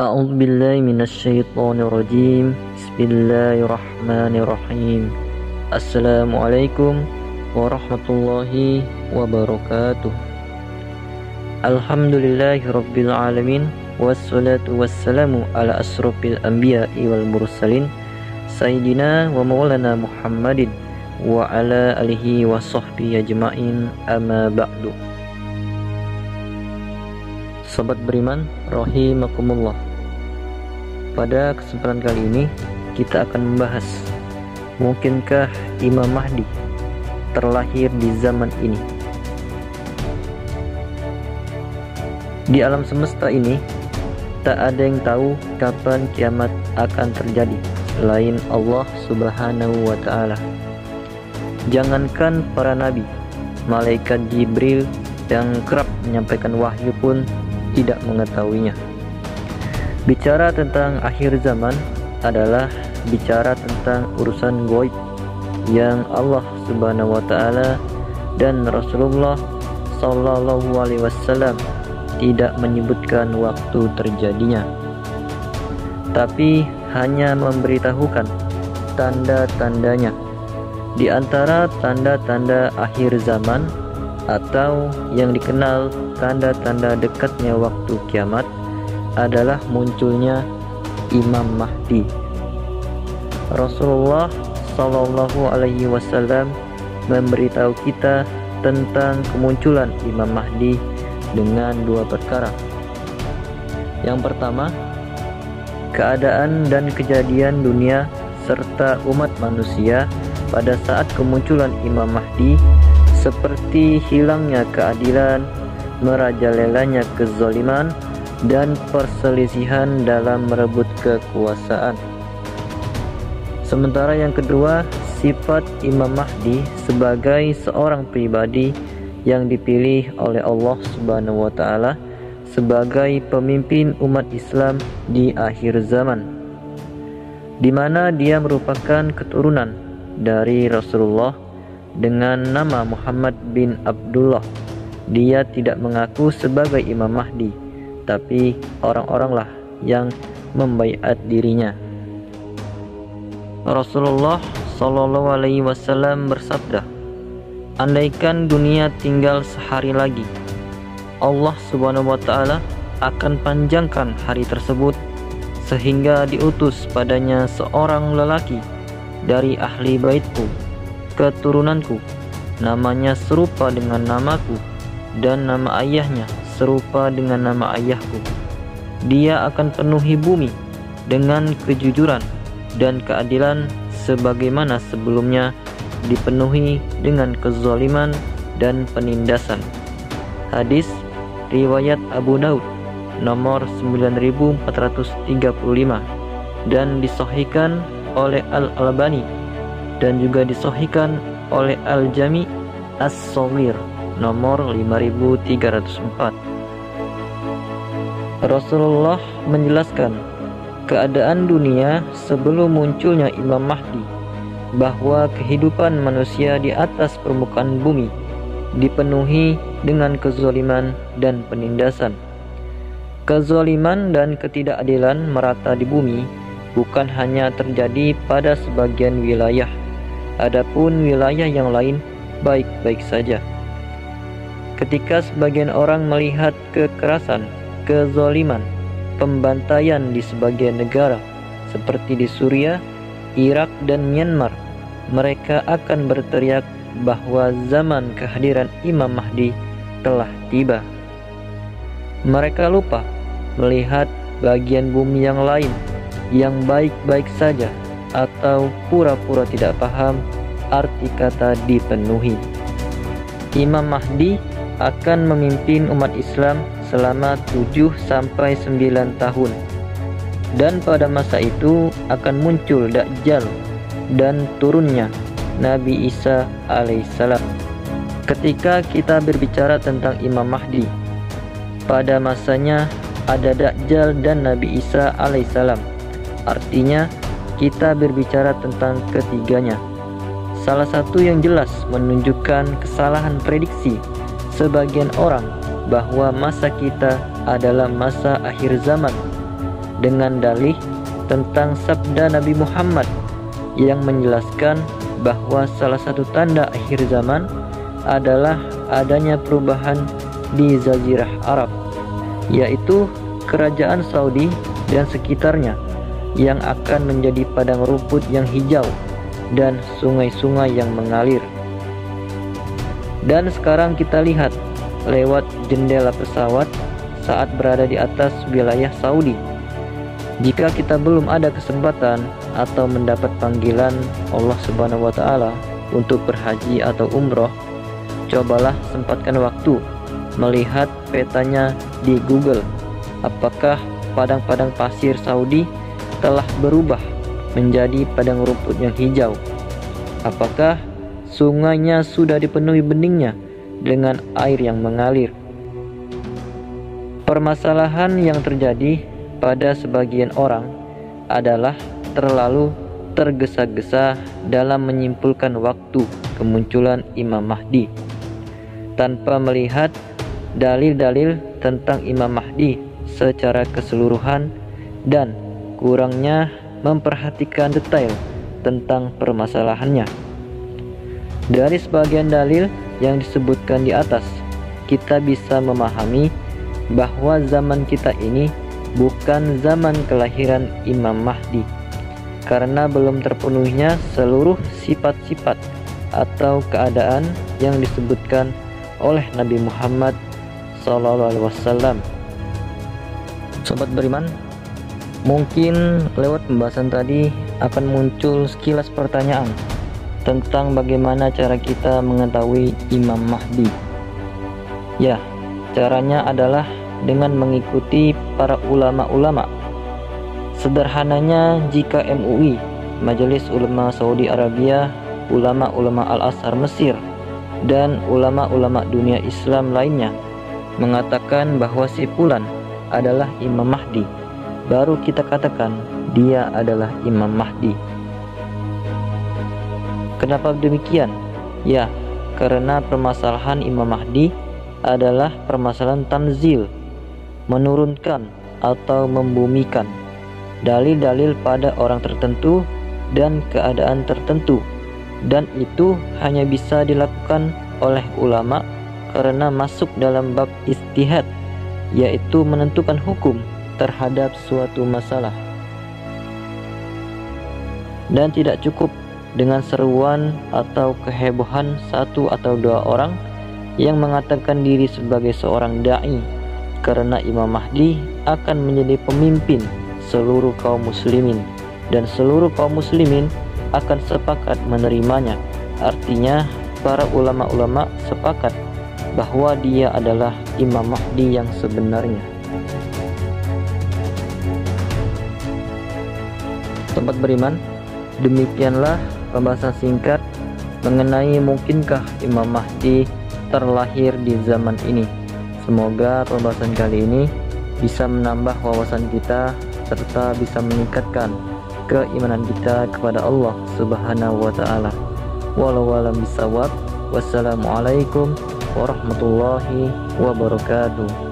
A'udzu billahi minasyaitonir rajim. Bismillahirrahmanirrahim. Assalamualaikum warahmatullahi wabarakatuh. Alhamdulillahirabbil alamin wassalatu wassalamu ala asrofil anbiya'i wal mursalin sayyidina wa maulana Muhammadin wa ala alihi wa sahbihi ajma'in, amma ba'du. Sobat beriman rahimakumullah, pada kesempatan kali ini kita akan membahas, mungkinkah Imam Mahdi terlahir di zaman ini? Di alam semesta ini tak ada yang tahu kapan kiamat akan terjadi selain Allah Subhanahu wa ta'ala. Jangankan para nabi, malaikat Jibril yang kerap menyampaikan wahyu pun tidak mengetahuinya. Bicara tentang akhir zaman adalah bicara tentang urusan gaib yang Allah Subhanahu wa ta'ala dan Rasulullah sallallahu alaihi wasallam tidak menyebutkan waktu terjadinya, tapi hanya memberitahukan tanda-tandanya. Di antara tanda-tanda akhir zaman atau yang dikenal tanda-tanda dekatnya waktu kiamat adalah munculnya Imam Mahdi. Rasulullah Shallallahu Alaihi Wasallam memberitahu kita tentang kemunculan Imam Mahdi dengan dua perkara. Yang pertama, keadaan dan kejadian dunia serta umat manusia pada saat kemunculan Imam Mahdi, seperti hilangnya keadilan, merajalelanya kezaliman, dan perselisihan dalam merebut kekuasaan. Sementara yang kedua, sifat Imam Mahdi sebagai seorang pribadi yang dipilih oleh Allah Subhanahu wa ta'ala sebagai pemimpin umat Islam di akhir zaman, di mana dia merupakan keturunan dari Rasulullah dengan nama Muhammad bin Abdullah. Dia tidak mengaku sebagai Imam Mahdi, tapi orang-oranglah yang membaiat dirinya. Rasulullah Shallallahu Alaihi Wasallam bersabda, andaikan dunia tinggal sehari lagi, Allah Subhanahu wa ta'ala akan panjangkan hari tersebut sehingga diutus padanya seorang lelaki dari ahli baitku, keturunanku, namanya serupa dengan namaku dan nama ayahnya serupa dengan nama ayahku. Dia akan penuhi bumi dengan kejujuran dan keadilan sebagaimana sebelumnya dipenuhi dengan kezaliman dan penindasan. Hadis riwayat Abu Daud nomor 9435 dan disahihkan oleh Al-Albani dan juga disahihkan oleh Al-Jami As-Shaghir nomor 5304. Rasulullah menjelaskan keadaan dunia sebelum munculnya Imam Mahdi, bahwa kehidupan manusia di atas permukaan bumi dipenuhi dengan kezaliman dan penindasan. Kezaliman dan ketidakadilan merata di bumi bukan hanya terjadi pada sebagian wilayah, adapun wilayah yang lain baik-baik saja. Ketika sebagian orang melihat kekerasan, kezaliman, pembantaian di sebagian negara seperti di Suriah, Irak, dan Myanmar, mereka akan berteriak bahwa zaman kehadiran Imam Mahdi telah tiba. Mereka lupa melihat bagian bumi yang lain yang baik-baik saja atau pura-pura tidak paham arti kata dipenuhi. Imam Mahdi akan memimpin umat Islam selama 7-9 tahun, dan pada masa itu akan muncul Dajjal dan turunnya Nabi Isa alaihissalam. Ketika kita berbicara tentang Imam Mahdi, pada masanya ada Dajjal dan Nabi Isa alaihissalam, artinya kita berbicara tentang ketiganya. Salah satu yang jelas menunjukkan kesalahan prediksi sebagian orang bahwa masa kita adalah masa akhir zaman dengan dalih tentang sabda Nabi Muhammad yang menjelaskan bahwa salah satu tanda akhir zaman adalah adanya perubahan di Jazirah Arab, yaitu kerajaan Saudi dan sekitarnya yang akan menjadi padang rumput yang hijau dan sungai-sungai yang mengalir. Dan sekarang kita lihat lewat jendela pesawat saat berada di atas wilayah Saudi. Jika kita belum ada kesempatan atau mendapat panggilan Allah Subhanahu wa Ta'ala untuk berhaji atau umroh, cobalah sempatkan waktu melihat petanya di Google. Apakah padang-padang pasir Saudi telah berubah menjadi padang rumput yang hijau? Apakah sungainya sudah dipenuhi beningnya dengan air yang mengalir? Permasalahan yang terjadi pada sebagian orang adalah terlalu tergesa-gesa dalam menyimpulkan waktu kemunculan Imam Mahdi tanpa melihat dalil-dalil tentang Imam Mahdi secara keseluruhan dan kurangnya memperhatikan detail tentang permasalahannya. Dari sebagian dalil yang disebutkan di atas, kita bisa memahami bahwa zaman kita ini bukan zaman kelahiran Imam Mahdi, karena belum terpenuhnya seluruh sifat-sifat atau keadaan yang disebutkan oleh Nabi Muhammad SAW. Sobat beriman, mungkin lewat pembahasan tadi akan muncul sekilas pertanyaan tentang bagaimana cara kita mengetahui Imam Mahdi. Ya, caranya adalah dengan mengikuti para ulama-ulama. Sederhananya, jika MUI, Majelis Ulama Saudi Arabia, ulama-ulama Al-Azhar Mesir, dan ulama-ulama dunia Islam lainnya mengatakan bahwa si fulan adalah Imam Mahdi, baru kita katakan dia adalah Imam Mahdi. Kenapa demikian? Ya, karena permasalahan Imam Mahdi adalah permasalahan tanzil, menurunkan atau membumikan dalil-dalil pada orang tertentu dan keadaan tertentu, dan itu hanya bisa dilakukan oleh ulama karena masuk dalam bab ijtihad, yaitu menentukan hukum terhadap suatu masalah. Dan tidak cukup dengan seruan atau kehebohan satu atau dua orang yang mengatakan diri sebagai seorang da'i, karena Imam Mahdi akan menjadi pemimpin seluruh kaum muslimin dan seluruh kaum muslimin akan sepakat menerimanya. Artinya para ulama-ulama sepakat bahwa dia adalah Imam Mahdi yang sebenarnya. Sobat beriman, demikianlah pembahasan singkat mengenai mungkinkah Imam Mahdi terlahir di zaman ini. Semoga pembahasan kali ini bisa menambah wawasan kita serta bisa meningkatkan keimanan kita kepada Allah Subhanahu wa Ta'ala. Wallahu a'lam bishawab. Wassalamualaikum warahmatullahi wabarakatuh.